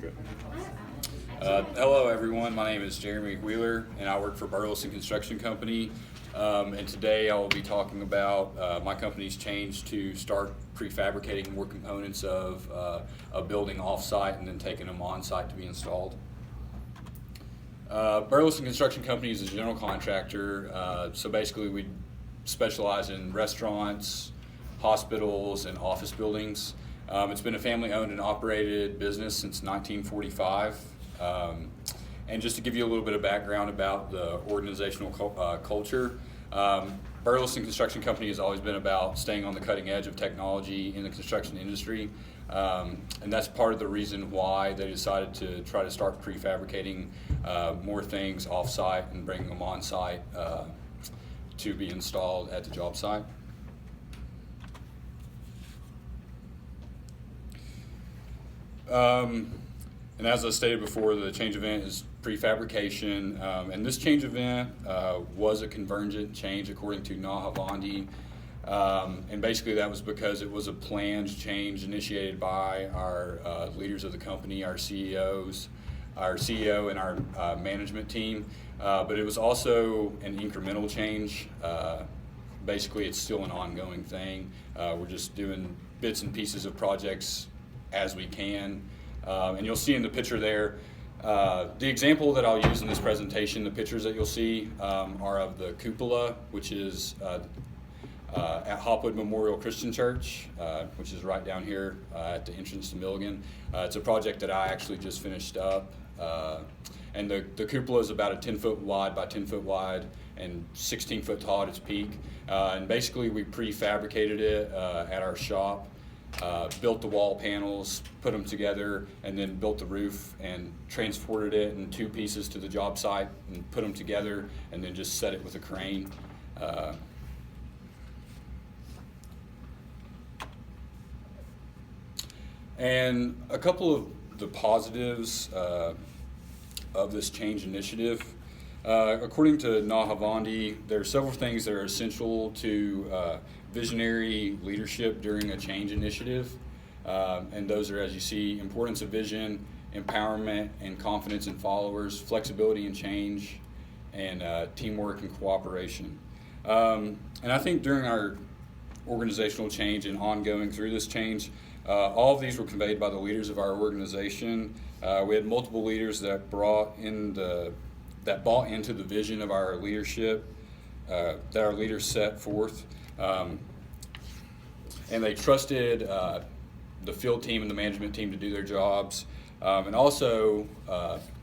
Good. Hello, everyone. My name is Jeremy Wheeler, and I work for Burleson Construction Company. And today I will be talking about my company's change to start prefabricating more components of a building off-site and then taking them on-site to be installed. Burleson Construction Company is a general contractor, so basically we specialize in restaurants, hospitals, and office buildings. It's been a family-owned and operated business since 1945. And just to give you a little bit of background about the organizational culture, Burleson Construction Company has always been about staying on the cutting edge of technology in the construction industry. And that's part of the reason why they decided to try to start prefabricating more things off-site and bringing them on-site to be installed at the job site. And as I stated before, the change event is prefabrication, and this change event was a convergent change according to Nahavandi, and basically that was because it was a planned change initiated by our leaders of the company, our CEOs, our CEO and our management team, but it was also an incremental change. Basically it's still an ongoing thing. We're just doing bits and pieces of projects as we can. And you'll see in the picture there, the example that I'll use in this presentation, the pictures that you'll see are of the cupola, which is at Hopwood Memorial Christian Church, which is right down here at the entrance to Milligan. It's a project that I actually just finished up. And the cupola is about a 10 foot wide by 10 foot wide and 16 foot tall at its peak. And basically we prefabricated it at our shop. Built the wall panels, put them together, and then built the roof and transported it in two pieces to the job site and put them together and then just set it with a crane. And a couple of the positives of this change initiative. According to Nahavandi, there are several things that are essential to visionary leadership during a change initiative, and those are, as you see, importance of vision, empowerment and confidence in followers, flexibility and change, and teamwork and cooperation. And I think during our organizational change and ongoing through this change, all of these were conveyed by the leaders of our organization. We had multiple leaders that bought into the vision of our leadership, that our leaders set forth. And they trusted the field team and the management team to do their jobs. And also,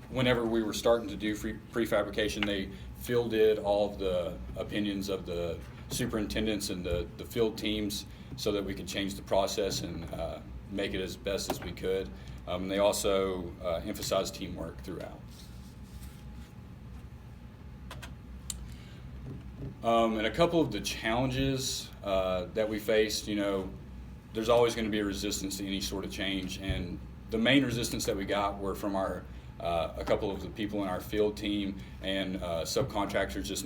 whenever we were starting to do prefabrication, they fielded all of the opinions of the superintendents and the field teams so that we could change the process and make it as best as we could. They also emphasized teamwork throughout. And a couple of the challenges that we faced, there's always going to be a resistance to any sort of change, and the main resistance that we got were from a couple of the people in our field team and subcontractors. Just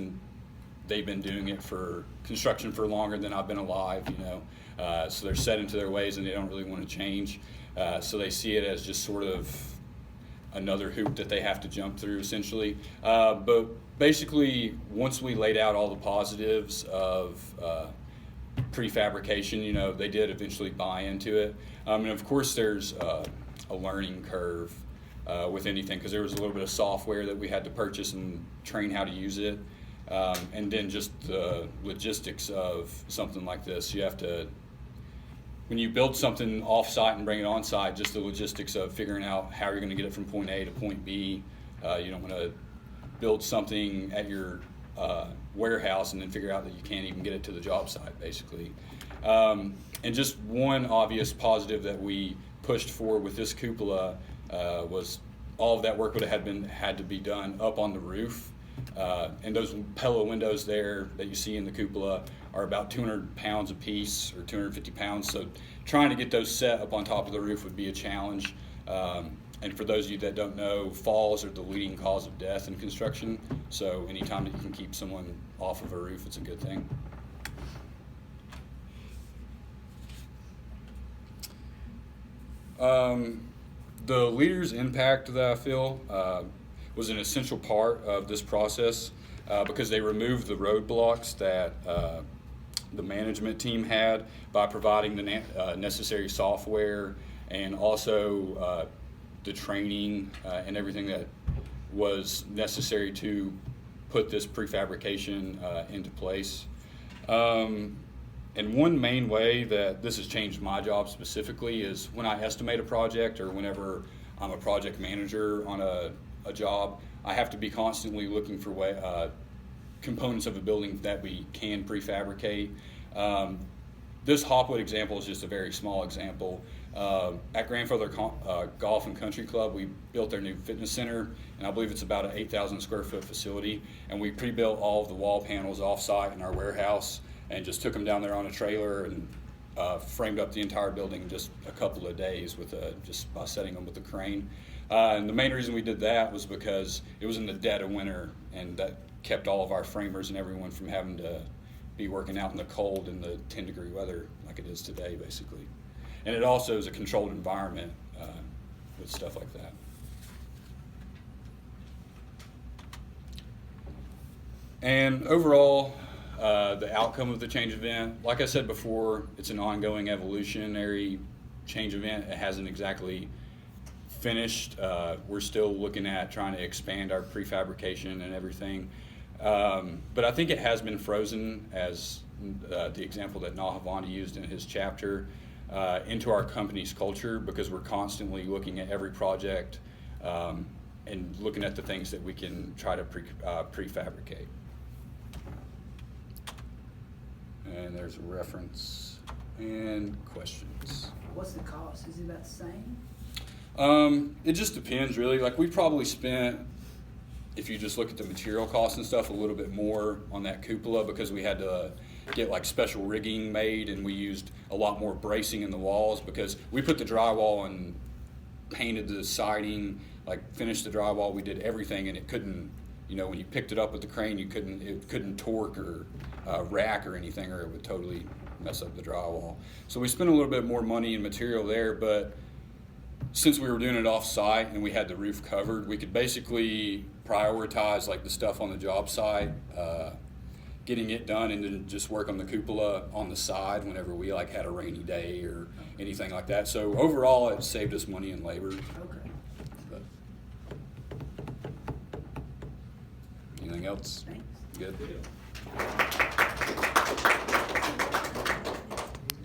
they've been doing it for construction for longer than I've been alive, so they're set into their ways and they don't really want to change. So they see it as just sort of another hoop that they have to jump through, essentially. But basically, once we laid out all the positives of prefabrication, they did eventually buy into it. And of course, there's a learning curve with anything, because there was a little bit of software that we had to purchase and train how to use it. And then just the logistics of something like this. You have to, when you build something off-site and bring it on-site, just the logistics of figuring out how you're going to get it from point A to point B. You don't want to build something at your warehouse and then figure out that you can't even get it to the job site, basically. And just one obvious positive that we pushed for with this cupola was all of that work would have had to be done up on the roof. And those Pella windows there that you see in the cupola are about 200 pounds a piece, or 250 pounds. So trying to get those set up on top of the roof would be a challenge. And for those of you that don't know, falls are the leading cause of death in construction. So anytime that you can keep someone off of a roof, it's a good thing. The leader's impact that I feel was an essential part of this process because they removed the roadblocks that the management team had by providing the necessary software and also the training and everything that was necessary to put this prefabrication into place. And one main way that this has changed my job specifically is when I estimate a project or whenever I'm a project manager on a job, I have to be constantly looking for components of a building that we can prefabricate. This Hopwood example is just a very small example. At Grandfather Golf and Country Club, we built their new fitness center, and I believe it's about an 8,000 square foot facility, and we pre-built all of the wall panels off-site in our warehouse and just took them down there on a trailer and framed up the entire building in just a couple of days with just by setting them with a crane. And the main reason we did that was because it was in the dead of winter, and that kept all of our framers and everyone from having to be working out in the cold in the 10-degree weather like it is today, basically. And it also is a controlled environment with stuff like that. And overall, the outcome of the change event, like I said before, it's an ongoing evolutionary change event. It hasn't exactly finished. We're still looking at trying to expand our prefabrication and everything. But I think it has been frozen, as the example that Nahavandi used in his chapter, into our company's culture, because we're constantly looking at every project and looking at the things that we can try to prefabricate. And there's a reference and questions. What's the cost? Is it about the same? It just depends, really. Like, we probably spent, if you just look at the material costs and stuff, a little bit more on that cupola because we had to get like special rigging made, and we used a lot more bracing in the walls because we put the drywall and painted the siding, like finished the drywall. We did everything, and it couldn't, when you picked it up with the crane, it couldn't torque or rack or anything, or it would totally mess up the drywall. So we spent a little bit more money and material there, but since we were doing it off-site and we had the roof covered, we could basically prioritize like the stuff on the job site, getting it done, and then just work on the cupola on the side whenever we like had a rainy day or anything like that. So overall, it saved us money and labor. Okay. But anything else? Thanks. Good.